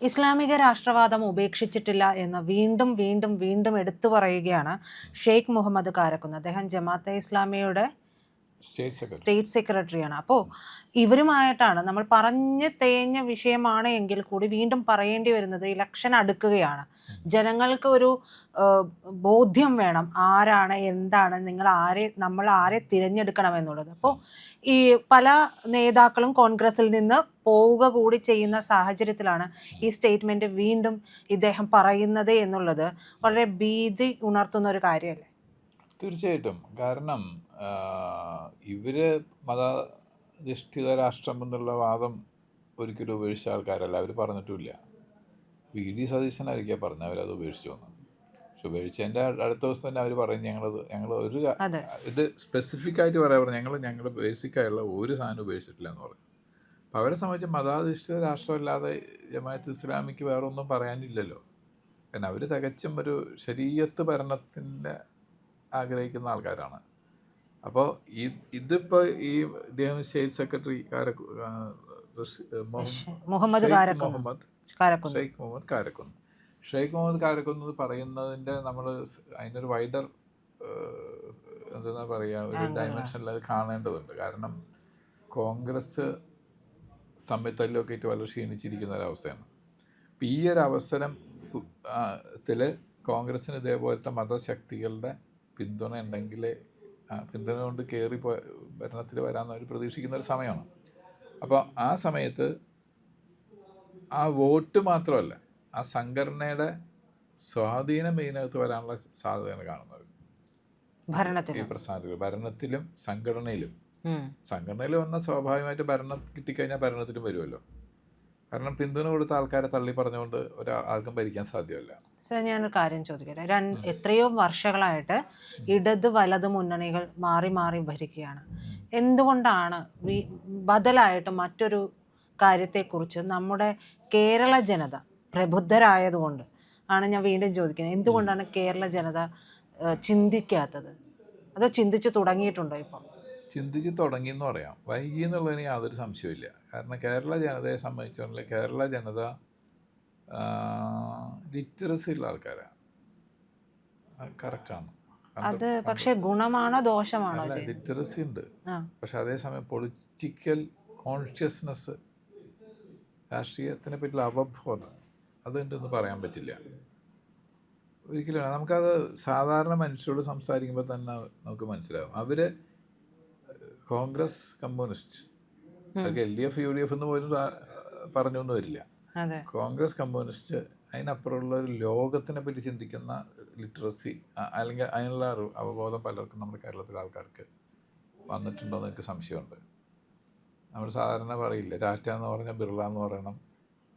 ഇസ്ലാമിക രാഷ്ട്രവാദം ഉപേക്ഷിച്ചിട്ടില്ല എന്ന് വീണ്ടും വീണ്ടും വീണ്ടും എടുത്തു പറയുകയാണ് ഷെയ്ഖ് മുഹമ്മദ് കാരക്കുന്ന്. അദ്ദേഹം ജമാഅത്തെ ഇസ്ലാമിയുടെ സ്റ്റേറ്റ് സെക്രട്ടറിയാണ്. അപ്പോൾ ഇവരുമായിട്ടാണ് നമ്മൾ പറഞ്ഞ് തേഞ്ഞ വിഷയമാണ് എങ്കിൽ കൂടി വീണ്ടും പറയേണ്ടി വരുന്നത്. ഇലക്ഷൻ അടുക്കുകയാണ്, ജനങ്ങൾക്ക് ഒരു ബോധ്യം വേണം ആരാണ് എന്താണ് നമ്മൾ ആരെ തിരഞ്ഞെടുക്കണം എന്നുള്ളത്. അപ്പോൾ ഈ പല നേതാക്കളും കോൺഗ്രസിൽ നിന്ന് പോവുക കൂടി ചെയ്യുന്ന സാഹചര്യത്തിലാണ് ഈ സ്റ്റേറ്റ്മെന്റ് വീണ്ടും ഇദ്ദേഹം പറയുന്നത് എന്നുള്ളത് വളരെ ഭീതി ഉണർത്തുന്ന ഒരു കാര്യമല്ലേ? തീർച്ചയായിട്ടും. കാരണം ഇവര് മതാധിഷ്ഠിത രാഷ്ട്രം എന്നുള്ള വാദം ഒരിക്കലും ഉപേക്ഷിച്ച ആൾക്കാരല്ല. അവർ പറഞ്ഞിട്ടുമില്ല. VD സതീശനായിരിക്കാം പറഞ്ഞത് അവരത് ഉപേക്ഷിച്ചു വന്നു. പക്ഷെ ഉപേക്ഷിച്ചതിൻ്റെ അടുത്ത ദിവസം തന്നെ അവർ പറയും ഞങ്ങൾ ഒരു ഇത് സ്പെസിഫിക് ആയിട്ട് പറഞ്ഞു ഞങ്ങൾ ബേസിക്കായുള്ള ഒരു സാധനം ഉപേക്ഷിച്ചിട്ടില്ല എന്ന് പറഞ്ഞു. അപ്പോൾ അവരെ സംബന്ധിച്ച് മതാധിഷ്ഠിത രാഷ്ട്രമല്ലാതെ ജമാഅത്ത് ഇസ്ലാമിക്ക് വേറെ ഒന്നും പറയാനില്ലല്ലോ. കാരണം അവർ തികച്ചും ഒരു ശരീഅത്ത് ഭരണത്തിൻ്റെ ആഗ്രഹിക്കുന്ന ആൾക്കാരാണ്. അപ്പോൾ ഇതിപ്പോൾ ഇദ്ദേഹം സ്റ്റേറ്റ് സെക്രട്ടറി ഷെയ്ഖ് മുഹമ്മദ് കാരക്കുന്ന് പറയുന്നതിൻ്റെ നമ്മൾ അതിനൊരു വൈഡർ എന്താ പറയുക ഒരു ഡയമെൻഷനിൽ അത് കാണേണ്ടതുണ്ട്. കാരണം കോൺഗ്രസ് തമ്മിൽ തല്ലൊക്കെ ആയിട്ട് വളരെ ക്ഷീണിച്ചിരിക്കുന്ന ഒരവസ്ഥയാണ്. അപ്പോൾ ഈ ഒരു അവസരത്തിൽ കോൺഗ്രസ്സിന് ഇതേപോലത്തെ മതശക്തികളുടെ പിന്തുണ ഉണ്ടെങ്കിൽ പിന്തുണ കൊണ്ട് കയറി ഭരണത്തിൽ വരാമെന്ന് അവർ പ്രതീക്ഷിക്കുന്ന ഒരു സമയമാണ്. അപ്പോൾ ആ സമയത്ത് ആ വോട്ട് മാത്രമല്ല, ആ സംഘടനയുടെ സ്വാധീനം ഇതിനകത്ത് വരാനുള്ള സാധ്യതയാണ് കാണുന്നത്. ഈ പ്രസ്ഥാനത്തിൽ ഭരണത്തിലും സംഘടനയിലും വന്ന സ്വാഭാവികമായിട്ട് ഭരണം കിട്ടിക്കഴിഞ്ഞാൽ ഭരണത്തിലും വരുമല്ലോ. കാരണം പിന്തുണ കൊടുത്ത ആൾക്കാരെ തള്ളി പറഞ്ഞുകൊണ്ട് ഒരാൾക്കും ഭരിക്കാൻ സാധ്യമല്ല. സർ, ഞാനൊരു കാര്യം ചോദിക്കട്ടെ. എത്രയോ വർഷങ്ങളായിട്ട് ഇടത് വലത് മുന്നണികൾ മാറി മാറി ഭരിക്കുകയാണ്. എന്തുകൊണ്ടാണ് ബദലായിട്ട് മറ്റൊരു കാര്യത്തെക്കുറിച്ച് നമ്മുടെ കേരള ജനത പ്രബുദ്ധരായതുകൊണ്ട് ആണ് ഞാൻ വീണ്ടും ചോദിക്കുന്നത്, എന്തുകൊണ്ടാണ് കേരള ജനത ചിന്തിക്കാത്തത്? അതോ ചിന്തിച്ചു തുടങ്ങിയിട്ടുണ്ടോ? ഇപ്പോൾ ചിന്തിച്ച് തുടങ്ങിയെന്ന് പറയാം, വൈകി എന്നുള്ളതിന് യാതൊരു സംശയമില്ല. കാരണം കേരള ജനതയെ സംബന്ധിച്ചിട്ടുണ്ടെങ്കിൽ കേരള ജനത ലിറ്ററസി ഉള്ള ആൾക്കാരാണ്. കറക്റ്റാണ്. അത് പക്ഷേ ഗുണമാണോ ദോഷമാണോ? അല്ല, ലിറ്ററസി ഉണ്ട്. പക്ഷെ അതേസമയം പൊളിറ്റിക്കൽ കോൺഷ്യസ്നെസ്, രാഷ്ട്രീയത്തിനെ പറ്റിയുള്ള അവബോധം അതുണ്ടെന്ന് പറയാൻ പറ്റില്ല ഒരിക്കലും. നമുക്കത് സാധാരണ മനുഷ്യരോട് സംസാരിക്കുമ്പോൾ തന്നെ നമുക്ക് മനസ്സിലാവും. അവർ കോൺഗ്രസ് കമ്മ്യൂണിസ്റ്റ്, അതൊക്കെ LDF UDF എന്ന് പോലും പറഞ്ഞൊന്നും വരില്ല. കോൺഗ്രസ് കമ്മ്യൂണിസ്റ്റ്, അതിനപ്പുറമുള്ള ഒരു ലോകത്തിനെ പറ്റി ചിന്തിക്കുന്ന ലിറ്ററസി അല്ലെങ്കിൽ അതിനുള്ള അവബോധം പലർക്കും നമ്മുടെ കേരളത്തിലെ ആൾക്കാർക്ക് വന്നിട്ടുണ്ടോ എന്ന് എനിക്ക് സംശയമുണ്ട്. നമ്മൾ സാധാരണ പറയില്ല, ടാറ്റ എന്ന് പറഞ്ഞാൽ ബിർള എന്ന് പറയണം,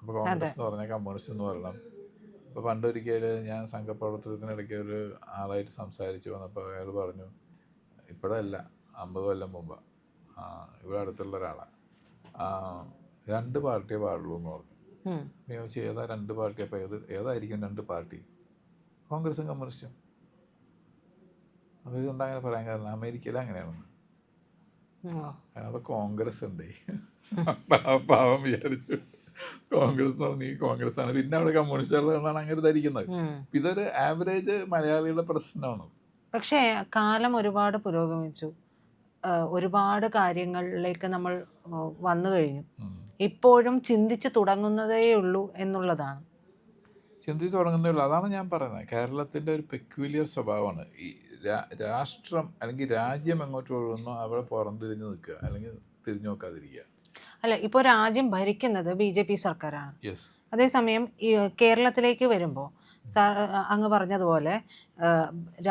അപ്പോൾ കോൺഗ്രസ് എന്ന് പറഞ്ഞാൽ കമ്മ്യൂണിസ്റ്റ് എന്ന് പറയണം. ഇപ്പോൾ പണ്ടൊരിക്കൽ ഞാൻ സംഘപ്രവർത്തനത്തിനിടയ്ക്ക് ഒരു ആളായിട്ട് സംസാരിച്ച് വന്നപ്പോൾ അയാൾ പറഞ്ഞു, ഇപ്പോഴല്ല 50 കൊല്ലം മുമ്പ് ഇവിടെ അടുത്തുള്ള ഒരാളാണ്, 2 പാർട്ടിയെ പാടുള്ളൂ എന്ന് പറഞ്ഞു. ഞാൻ ചോദിച്ചു, ഏതാ 2 പാർട്ടി? അപ്പോൾ ഏതായിരിക്കും 2 പാർട്ടി? കോൺഗ്രസും കമ്മ്യൂണിസ്റ്റും. അപ്പോൾ ഇതെന്താ അങ്ങനെ പറയാൻ കാരണം? അമേരിക്കയിൽ അങ്ങനെയാണ്. അവിടെ കോൺഗ്രസ് ഉണ്ട്. പാവം വിചാരിച്ചു കോൺഗ്രസ് നീ കോൺഗ്രസ് ആണ്, പിന്നെ അവിടെ കമ്മ്യൂണിസ്റ്റുകളാണ് അങ്ങനെ ധരിക്കുന്നത്. ഇതൊരു ആവറേജ് മലയാളിയുടെ പ്രശ്നമാണ്. പക്ഷേ കാലം ഒരുപാട് പുരോഗമിച്ചു, ഒരുപാട് കാര്യങ്ങളിലേക്ക് നമ്മൾ വന്നു കഴിഞ്ഞു. ഇപ്പോഴും ചിന്തിച്ച് തുടങ്ങുന്നതേ ഉള്ളൂ എന്നുള്ളതാണ്. ചിന്തിച്ച് തുടങ്ങുന്നേ ഉള്ളൂ. അതാണ് ഞാൻ പറയുന്നത്. കേരളത്തിൻ്റെ ഒരു പെക്യുലിയർ സ്വഭാവമാണ് ഈ രാഷ്ട്രം അല്ലെങ്കിൽ രാജ്യം എങ്ങോട്ട് ഒഴുകുന്നോ അവിടെ പുറംതിരിഞ്ഞ് നിൽക്കുക, അല്ലെങ്കിൽ തിരിഞ്ഞു നോക്കാതിരിക്കുക. അല്ല, ഇപ്പോൾ രാജ്യം ഭരിക്കുന്നത് BJP സർക്കാരാണ്. യെസ്. അതേസമയം ഈ കേരളത്തിലേക്ക് വരുമ്പോൾ അങ്ങ് പറഞ്ഞതുപോലെ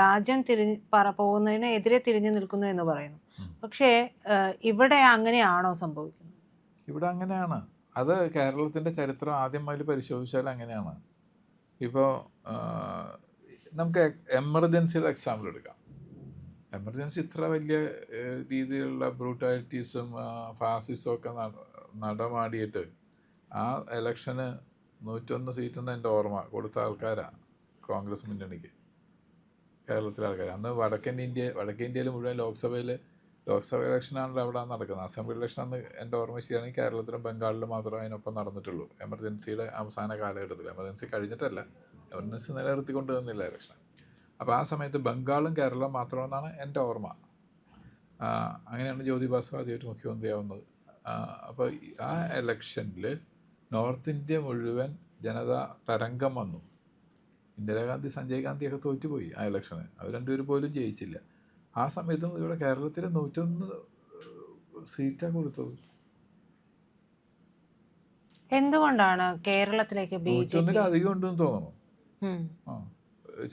രാജ്യം പോകുന്നതിനെതിരെ തിരിഞ്ഞു നിൽക്കുന്നു എന്ന് പറയുന്നു. പക്ഷേ ഇവിടെ അങ്ങനെയാണോ സംഭവിക്കുന്നത്? ഇവിടെ അങ്ങനെയാണ്. അത് കേരളത്തിൻ്റെ ചരിത്രം ആദ്യം മുതൽ പരിശോധിച്ചാൽ അങ്ങനെയാണ്. ഇപ്പോൾ നമുക്ക് എമർജൻസിയുടെ എക്സാമ്പിൾ എടുക്കാം. എമർജൻസി ഇത്ര വലിയ രീതിയിലുള്ള ബ്രൂട്ടാലിറ്റീസും ഫാസിസവും ഒക്കെ നടമാടിയിട്ട് ആ ഇലക്ഷന് 101 സീറ്റ് എന്ന് എൻ്റെ ഓർമ്മ കൊടുത്ത ആൾക്കാരാണ് കോൺഗ്രസ് മുന്നണിക്ക്, കേരളത്തിലെ ആൾക്കാർ. അന്ന് വടക്കേ ഇന്ത്യയിൽ മുഴുവൻ ലോക്സഭയിൽ ലോക്സഭ ഇലക്ഷനാണല്ലോ അവിടെ നടക്കുന്നത്. അസംബ്ലി ഇലക്ഷനാണ് എൻ്റെ ഓർമ്മ ശരിയാണെങ്കിൽ കേരളത്തിലും ബംഗാളിലും മാത്രമേ അതിനൊപ്പം നടന്നിട്ടുള്ളൂ. എമർജൻസിയുടെ അവസാന കാലഘട്ടത്തിൽ, എമർജൻസി കഴിഞ്ഞിട്ടല്ല, എമർജൻസി നിലനിർത്തിക്കൊണ്ട് തന്നില്ല ഇലക്ഷൻ. അപ്പോൾ ആ സമയത്ത് ബംഗാളും കേരളവും മാത്രമെന്നാണ് എൻ്റെ ഓർമ്മ. അങ്ങനെയാണ് ജ്യോതി ബാസു ആദ്യമായിട്ട് മുഖ്യമന്ത്രിയാവുന്നത്. അപ്പോൾ ആ ഇലക്ഷനിൽ നോർത്ത് ഇന്ത്യ മുഴുവൻ ജനതാ തരംഗം വന്നു. ഇന്ദിരാഗാന്ധി, സഞ്ജയ് ഗാന്ധിയൊക്കെ തോറ്റുപോയി ആ ഇലക്ഷന്. അവർ രണ്ടുപേരും പോലും ജയിച്ചില്ല. ആ സമയത്തും ഇവിടെ കേരളത്തിൽ 101 സീറ്റാണ് കൊടുത്തത്. എന്തുകൊണ്ടാണ് കേരളത്തിലേക്ക് 101 അധികം ഉണ്ടെന്ന് തോന്നുന്നു.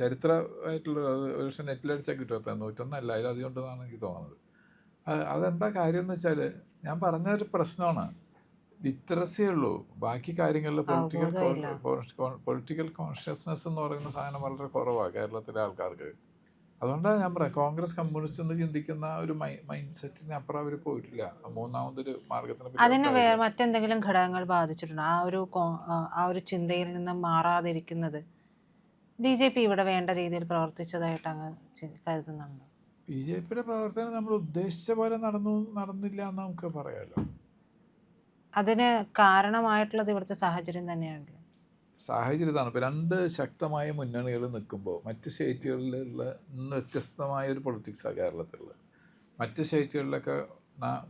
ചരിത്രമായിട്ടുള്ള ഒരു പക്ഷേ നെറ്റിലടിച്ചാൽ കിട്ടും. 101 അല്ല, അതിലധികം ഉണ്ടെന്നാണ് എനിക്ക് തോന്നുന്നത്. അതെന്താ കാര്യം എന്ന് വെച്ചാൽ, ഞാൻ പറഞ്ഞൊരു പ്രശ്നമാണ്, ലിറ്ററസിയേ ഉള്ളൂ. ബാക്കി കാര്യങ്ങളിൽ പൊളിറ്റിക്കൽ കോൺഷ്യസ്നെസ് എന്ന് പറയുന്ന സാധനം വളരെ കുറവാണ് കേരളത്തിലെ ആൾക്കാർക്ക്. അതുകൊണ്ടാണ് ഞാൻ പറയാം, കോൺഗ്രസ് കമ്മ്യൂണിസ്റ്റ് എന്ന് ചിന്തിക്കുന്ന ഒരു മൈൻഡ് സെറ്റിന് അപ്പുറം അവർ പോയിട്ടില്ല. മൂന്നാമതൊരു മാർഗത്തിനെ അതിന് മറ്റെന്തെങ്കിലും ഘടകങ്ങൾ ബാധിച്ചിട്ടുണ്ടോ? ആ ഒരു ചിന്തയിൽ നിന്ന് മാറാതിരിക്കുന്നത് BJP ഇവിടെ വേണ്ട രീതിയിൽ പ്രവർത്തിച്ചതായിട്ട് അങ്ങ് കരുതുന്നുണ്ടോ? BJPയുടെ പ്രവർത്തനം നമ്മൾ ഉദ്ദേശിച്ച പോലെ നടന്നില്ല എന്ന് നമുക്ക് പറയാമല്ലോ. അതിന് കാരണമായിട്ടുള്ളത് ഇവിടുത്തെ സാഹചര്യം തന്നെയാണല്ലോ. സാഹചര്യത്താണ്. ഇപ്പോൾ 2 ശക്തമായ മുന്നണികൾ നിൽക്കുമ്പോൾ മറ്റ് സ്റ്റേറ്റുകളിലുള്ള വ്യത്യസ്തമായ ഒരു പൊളിറ്റിക്സാണ് കേരളത്തിലുള്ളത്. മറ്റ് സ്റ്റേറ്റുകളിലൊക്കെ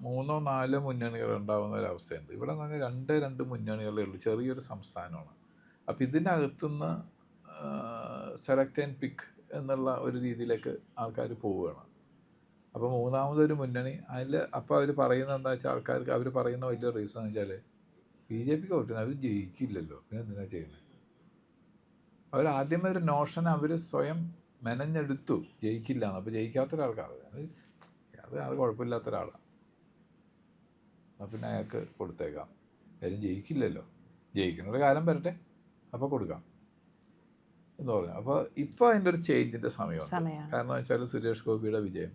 3 or 4 മുന്നണികൾ ഉണ്ടാകുന്ന ഒരവസ്ഥയുണ്ട്. ഇവിടെ നിന്ന് 2 മുന്നണികളേ ഉള്ളൂ. ചെറിയൊരു സംസ്ഥാനമാണ്. അപ്പോൾ ഇതിനകത്തുനിന്ന് സെലക്ട് ആൻഡ് പിക്ക് എന്നുള്ള ഒരു രീതിയിലേക്ക് ആൾക്കാർ പോവുകയാണ്. അപ്പോൾ മൂന്നാമതൊരു മുന്നണി അതിൽ അപ്പോൾ അവർ പറയുന്നത് എന്താ വെച്ചാൽ, ആൾക്കാർക്ക് അവർ പറയുന്ന വലിയ റീസൺ എന്ന് വെച്ചാൽ, BJPക്ക് വോട്ടിന് അവർ ജയിക്കില്ലല്ലോ, പിന്നെ എന്തിനാണ് ചെയ്യുന്നത്? അവർ ആദ്യമേ ഒരു നോഷൻ അവർ സ്വയം മെനഞ്ഞെടുത്തു, ജയിക്കില്ല എന്ന്. അപ്പോൾ ജയിക്കാത്തൊരാൾക്കാണ് അത് കുഴപ്പമില്ലാത്ത ഒരാളാണ്, എന്നാൽ പിന്നെ അയാൾക്ക് കൊടുത്തേക്കാം, കാര്യം ജയിക്കില്ലല്ലോ, ജയിക്കുന്നൊരു കാലം വരട്ടെ അപ്പോൾ കൊടുക്കാം എന്ന് പറഞ്ഞു. അപ്പോൾ ഇപ്പോൾ അതിൻ്റെ ഒരു ചേഞ്ചിൻ്റെ സമയമാണ്. കാരണം എന്ന് വെച്ചാൽ സുരേഷ് ഗോപിയുടെ വിജയം,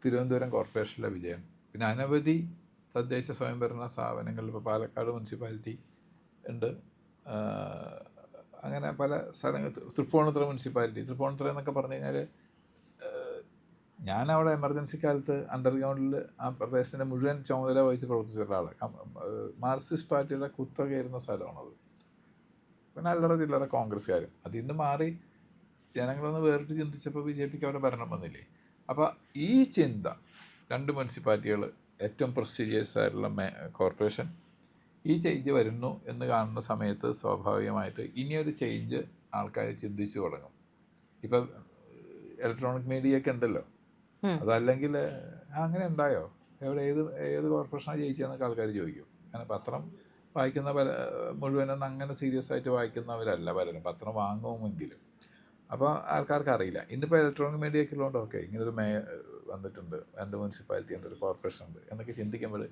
തിരുവനന്തപുരം കോർപ്പറേഷനിലെ വിജയം, പിന്നെ അനവധി തദ്ദേശ സ്വയംഭരണ സ്ഥാപനങ്ങളിൽ, ഇപ്പോൾ പാലക്കാട് മുനിസിപ്പാലിറ്റി ഉണ്ട്, അങ്ങനെ പല സ്ഥലങ്ങൾ, തൃപ്പൂണിത്തുറ മുനിസിപ്പാലിറ്റി. തൃപ്പൂണിത്തുറ എന്നൊക്കെ പറഞ്ഞു കഴിഞ്ഞാൽ, ഞാനവിടെ എമർജൻസി കാലത്ത് അണ്ടർഗ്രൗണ്ടിൽ ആ പ്രദേശത്തിൻ്റെ മുഴുവൻ ചുമതല വഹിച്ച് പ്രവർത്തിച്ച ഒരാളാണ്. മാർക്സിസ്റ്റ് പാർട്ടിയുടെ കുത്തകയായിരുന്ന സ്ഥലമാണത്. പിന്നെ അല്ലറ ചില്ലറ കോൺഗ്രസ്സുകാരും. അതിൽ നിന്ന് മാറി ജനങ്ങളൊന്ന് വേറിട്ട് ചിന്തിച്ചപ്പോൾ BJPക്ക് അവിടെ ഭരണം വന്നില്ലേ. അപ്പോൾ ഈ ചിന്ത, 2 മുനിസിപ്പാലിറ്റികൾ, ഏറ്റവും പ്രസ്റ്റീജിയസ് ആയിട്ടുള്ള കോർപ്പറേഷൻ, ഈ ചേഞ്ച് വരുന്നു എന്ന് കാണുന്ന സമയത്ത് സ്വാഭാവികമായിട്ട് ഇനിയൊരു ചേഞ്ച് ആൾക്കാർ ചിന്തിച്ചു തുടങ്ങും. ഇപ്പം ഇലക്ട്രോണിക് മീഡിയ ഒക്കെ ഉണ്ടല്ലോ, അതല്ലെങ്കിൽ അങ്ങനെ ഉണ്ടായോ, ഏത് കോർപ്പറേഷനാണ് ജയിച്ചതെന്നൊക്കെ ആൾക്കാർ ചോദിക്കും. അങ്ങനെ പത്രം വായിക്കുന്ന മുഴുവനൊന്നും അങ്ങനെ സീരിയസ് ആയിട്ട് വായിക്കുന്നവരല്ല പലരും, പത്രം വാങ്ങുമെങ്കിലും. അപ്പോൾ ആൾക്കാർക്ക് അറിയില്ല. ഇന്നിപ്പോൾ ഇലക്ട്രോണിക് മീഡിയ ഒക്കെ ഉള്ളതുകൊണ്ട് ഓക്കെ, ഇങ്ങനൊരു വന്നിട്ടുണ്ട്, 2 മുനിസിപ്പാലിറ്റി ഉണ്ട്, ഒരു കോർപ്പറേഷൻ ഉണ്ട് എന്നൊക്കെ ചിന്തിക്കുമ്പോൾ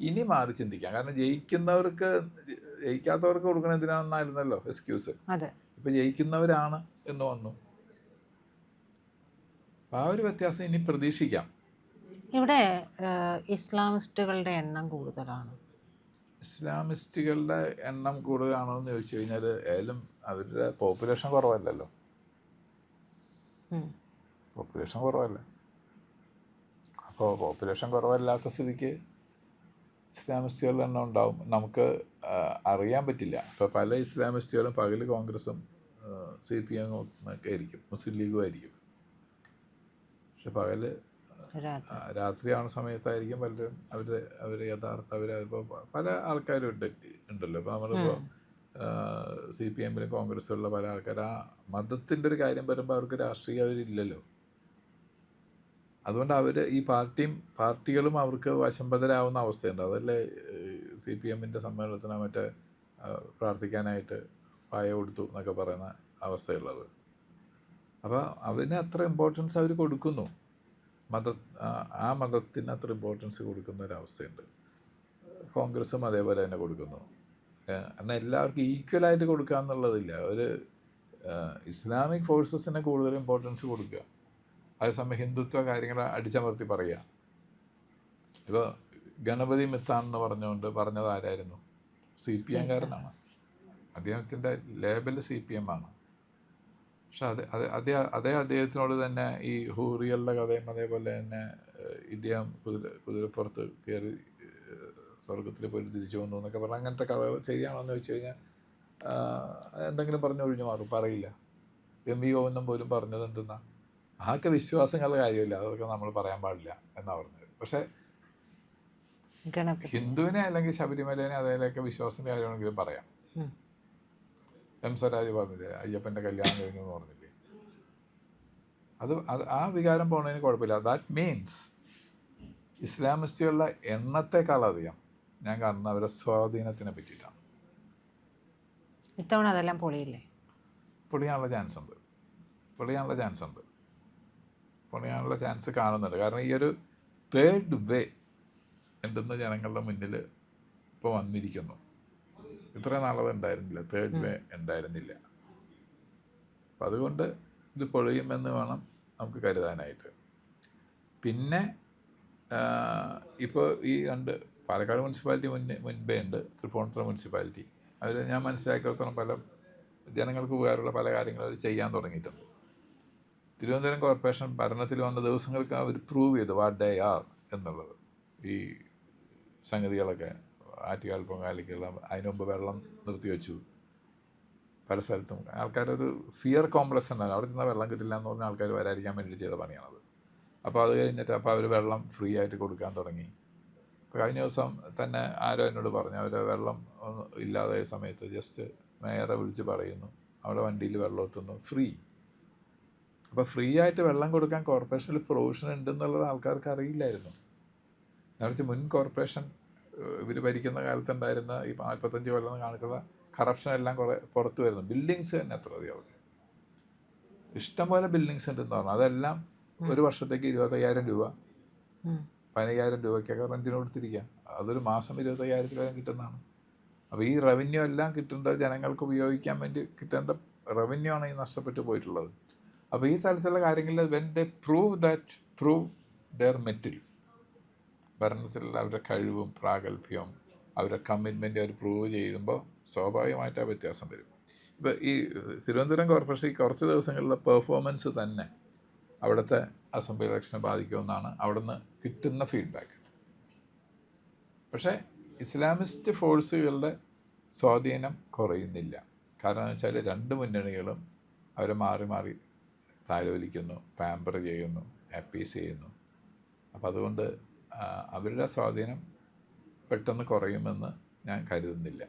ഇനി മാറി ചിന്തിക്കാം. കാരണം ജയിക്കാത്തവർക്ക് കൊടുക്കണം എന്തിനാണെന്നായിരുന്നല്ലോ എക്സ്ക്യൂസ്. ഇപ്പോൾ ജയിക്കുന്നവരാണ് എന്ന് വന്നു. ആ ഒരു വ്യത്യാസം ഇനി പ്രതീക്ഷിക്കാം. ഇവിടെ ഇസ്ലാമിസ്റ്റുകളുടെ എണ്ണം കൂടുതലാണ്. ഇസ്ലാമിസ്റ്റുകളുടെ എണ്ണം കൂടുതലാണോ എന്ന് ചോദിച്ചു കഴിഞ്ഞാൽ, ഏതായാലും അവരുടെ പോപ്പുലേഷൻ കുറവല്ലല്ലോ. പോപ്പുലേഷൻ കുറവല്ല. അപ്പോൾ പോപ്പുലേഷൻ കുറവല്ലാത്ത സ്ഥിതിക്ക് ഇസ്ലാമിസ്റ്റുകളുടെ എണ്ണം ഉണ്ടാവും. നമുക്ക് അറിയാൻ പറ്റില്ല. ഇപ്പോൾ പല ഇസ്ലാമിസ്റ്റുകളും പകൽ കോൺഗ്രസും CPM ഒക്കെ ആയിരിക്കും, മുസ്ലിം ലീഗും ആയിരിക്കും. പക്ഷെ പകൽ രാത്രിയാവുന്ന സമയത്തായിരിക്കും പലരും അവർ യഥാർത്ഥ ഇപ്പോൾ പല ആൾക്കാരും ഉണ്ടല്ലോ. ഇപ്പോൾ നമ്മളിപ്പോൾ CPMലും കോൺഗ്രസ്സിലുള്ള പല ആൾക്കാർ ആ മതത്തിൻ്റെ ഒരു കാര്യം വരുമ്പോൾ അവർക്ക് രാഷ്ട്രീയം അവരില്ലല്ലോ. അതുകൊണ്ട് അവർ ഈ പാർട്ടികളും അവർക്ക് വശംബദ്ധരാവുന്ന അവസ്ഥയുണ്ട്. അതല്ലേ CPMൻ്റെ സമ്മേളനത്തിന് മറ്റേ പ്രാർത്ഥിക്കാനായിട്ട് പായ കൊടുത്തു എന്നൊക്കെ പറയുന്ന അവസ്ഥയുള്ളത്. അപ്പോൾ അതിന് അത്ര ഇമ്പോർട്ടൻസ് അവർ കൊടുക്കുന്നു, ആ മതത്തിന് അത്ര ഇമ്പോർട്ടൻസ് കൊടുക്കുന്ന ഒരവസ്ഥയുണ്ട്. കോൺഗ്രസും അതേപോലെ തന്നെ കൊടുക്കുന്നു. എന്നാൽ എല്ലാവർക്കും ഈക്വലായിട്ട് കൊടുക്കുക എന്നുള്ളതില്ല. ഒരു ഇസ്ലാമിക് ഫോഴ്സസിനെ കൂടുതൽ ഇമ്പോർട്ടൻസ് കൊടുക്കുക, അതേസമയം ഹിന്ദുത്വ കാര്യങ്ങൾ അടിച്ചമർത്തി പറയുക. ഇപ്പോൾ ഗണപതി മിത്താണെന്ന് പറഞ്ഞത് ആരായിരുന്നു? CPM കാരനാണ്. അദ്ദേഹത്തിൻ്റെ ലേബൽ CPM ആണ്. പക്ഷെ അതേ അദ്ദേഹത്തിനോട് തന്നെ ഈ ഹൂറികളുടെ കഥയും അതേപോലെ തന്നെ ഇദ്ദേഹം കുതിരപ്പുറത്ത് കയറി സ്വർഗത്തിൽ പോയി തിരിച്ചു വന്നു എന്നൊക്കെ പറഞ്ഞാൽ അങ്ങനത്തെ കഥകൾ ശരിയാണോയെന്ന് ചോദിച്ചു കഴിഞ്ഞാൽ എന്തെങ്കിലും പറഞ്ഞു ഒഴിഞ്ഞു മാറും, പറയില്ല. എം വി ഗോവിന്ദൻ പോലും പറഞ്ഞത് എന്തെന്നാ, ആകെ വിശ്വാസങ്ങളുടെ കാര്യമില്ല, അതൊക്കെ നമ്മൾ പറയാൻ പാടില്ല എന്നാണ് പറഞ്ഞത്. പക്ഷേ ഹിന്ദുവിനെ അല്ലെങ്കിൽ ശബരിമലേനെ അതിലൊക്കെ വിശ്വാസത്തിൻ്റെ കാര്യമാണെങ്കിലും പറയാം. എം സ്വരാജ് പറഞ്ഞില്ലേ, അയ്യപ്പൻ്റെ കല്യാണം കഴിഞ്ഞു എന്ന് പറഞ്ഞില്ലേ, അത് ആ വികാരം പോകുന്നതിന് കുഴപ്പമില്ല. ദാറ്റ് മീൻസ് ഇസ്ലാമിസ്റ്റുകളുടെ എണ്ണത്തെക്കാളധികം ഞാൻ കാണുന്ന അവരുടെ സ്വാധീനത്തിനെ പറ്റിയിട്ടാണ്. ഇത്തവണ അതെല്ലാം പൊളിയില്ലേ? പൊളിയാനുള്ള ചാൻസ് കാണുന്നുണ്ട്. കാരണം ഈ ഒരു തേർഡ് വേ എന്തെന്ന് ജനങ്ങളുടെ മുന്നിൽ ഇപ്പോൾ വന്നിരിക്കുന്നു. ഇത്രയും നാളത് ഉണ്ടായിരുന്നില്ല, തേർഡ് വേ ഉണ്ടായിരുന്നില്ല. അപ്പം അതുകൊണ്ട് ഇത് പൊളിയുമെന്ന് വേണം നമുക്ക് കരുതാനായിട്ട്. പിന്നെ ഇപ്പോൾ ഈ പാലക്കാട് മുനിസിപ്പാലിറ്റി മുൻപേ ഉണ്ട്, തൃപ്പൂണിത്തുറ മുനിസിപ്പാലിറ്റി. അതിൽ ഞാൻ മനസ്സിലാക്കിയിടത്തോളം പല ജനങ്ങൾക്ക് ഉപകാരമുള്ള പല കാര്യങ്ങളും അവർ ചെയ്യാൻ തുടങ്ങിയിട്ടുണ്ട്. തിരുവനന്തപുരം കോർപ്പറേഷൻ ഭരണത്തിൽ വന്ന ദിവസങ്ങൾക്ക് അവർ പ്രൂവ് ചെയ്തു വാട്ട് ദേ ആർ എന്നുള്ളത്. ഈ സംഗതികളൊക്കെ ആറ്റുകാൽ പൊങ്കാലിക്കുള്ള അതിന് മുമ്പ് വെള്ളം നിർത്തിവെച്ചു. പല സ്ഥലത്തും ആൾക്കാരൊരു ഫിയർ കോംപ്ലക്സ് ഉണ്ടാകും, അവിടെ ചെന്നാൽ വെള്ളം കിട്ടില്ല എന്ന് പറഞ്ഞാൽ ആൾക്കാർ വരാതിരിക്കാൻ വേണ്ടിയിട്ട് ചെയ്ത പണിയാണത്. അപ്പോൾ അത് കഴിഞ്ഞിട്ട് അവർ വെള്ളം ഫ്രീ ആയിട്ട് കൊടുക്കാൻ തുടങ്ങി. ഇപ്പോൾ കഴിഞ്ഞ ദിവസം തന്നെ ആരോ എന്നോട് പറഞ്ഞു, അവർ വെള്ളം ഇല്ലാതായ സമയത്ത് ജസ്റ്റ് മേയറെ വിളിച്ച് പറയുന്നു അവിടെ വണ്ടിയിൽ വെള്ളം എത്തുന്നു ഫ്രീ. അപ്പോൾ ഫ്രീ ആയിട്ട് വെള്ളം കൊടുക്കാൻ കോർപ്പറേഷനിൽ പ്രൊവിഷൻ ഉണ്ടെന്നുള്ളത് ആൾക്കാർക്ക് അറിയില്ലായിരുന്നു. നേരത്തെ മുൻ കോർപ്പറേഷൻ ഇവർ ഭരിക്കുന്ന കാലത്തുണ്ടായിരുന്ന ഈ 45 കൊല്ലം കാണിച്ചത് കറപ്ഷൻ എല്ലാം കുറേ പുറത്ത് വരുന്നു. ബിൽഡിങ്സ് തന്നെ എത്ര അധികം ഇഷ്ടംപോലെ ബിൽഡിങ്സ് ഉണ്ടെന്ന് പറഞ്ഞു. അതെല്ലാം ഒരു വർഷത്തേക്ക് 25,000 രൂപ 15,000 രൂപയ്ക്കൊക്കെ റെൻറ്റിന് കൊടുത്തിരിക്കുക. അതൊരു മാസം 25,000 കിട്ടുന്നതാണ്. അപ്പോൾ ഈ റവന്യൂ എല്ലാം കിട്ടേണ്ട ജനങ്ങൾക്ക് ഉപയോഗിക്കാൻ വേണ്ടി കിട്ടേണ്ട റവന്യൂ ആണ് ഈ നഷ്ടപ്പെട്ടു പോയിട്ടുള്ളത്. അപ്പോൾ ഈ തരത്തിലുള്ള കാര്യങ്ങളിൽ വെൻ ദേ പ്രൂവ് ദെയർ മെറ്റിൽ, ഭരണത്തിലുള്ള അവരുടെ കഴിവും പ്രാഗൽഭ്യവും അവരുടെ കമ്മിറ്റ്മെൻറ്റ് അവർ പ്രൂവ് ചെയ്യുമ്പോൾ സ്വാഭാവികമായിട്ട് ആ വ്യത്യാസം വരും. ഇപ്പോൾ ഈ തിരുവനന്തപുരം കോർപ്പറേഷൻ കുറച്ച് ദിവസങ്ങളിലെ പെർഫോമൻസ് തന്നെ അവിടുത്തെ അസംബ്ലി ഇലക്ഷനെ ബാധിക്കുമെന്നാണ് അവിടുന്ന് കിട്ടുന്ന ഫീഡ്ബാക്ക്. പക്ഷേ ഇസ്ലാമിസ്റ്റ് ഫോഴ്സുകളുടെ സ്വാധീനം കുറയുന്നില്ല. കാരണം എന്ന് വെച്ചാൽ രണ്ട് മുന്നണികളും അവരെ മാറി മാറി താലോലിക്കുന്നു, പാമ്പർ ചെയ്യുന്നു, അപ്പീസ് ചെയ്യുന്നു. അപ്പം അതുകൊണ്ട് അവരുടെ സ്വാധീനം പെട്ടെന്ന് കുറയുമെന്ന് ഞാൻ കരുതുന്നില്ല.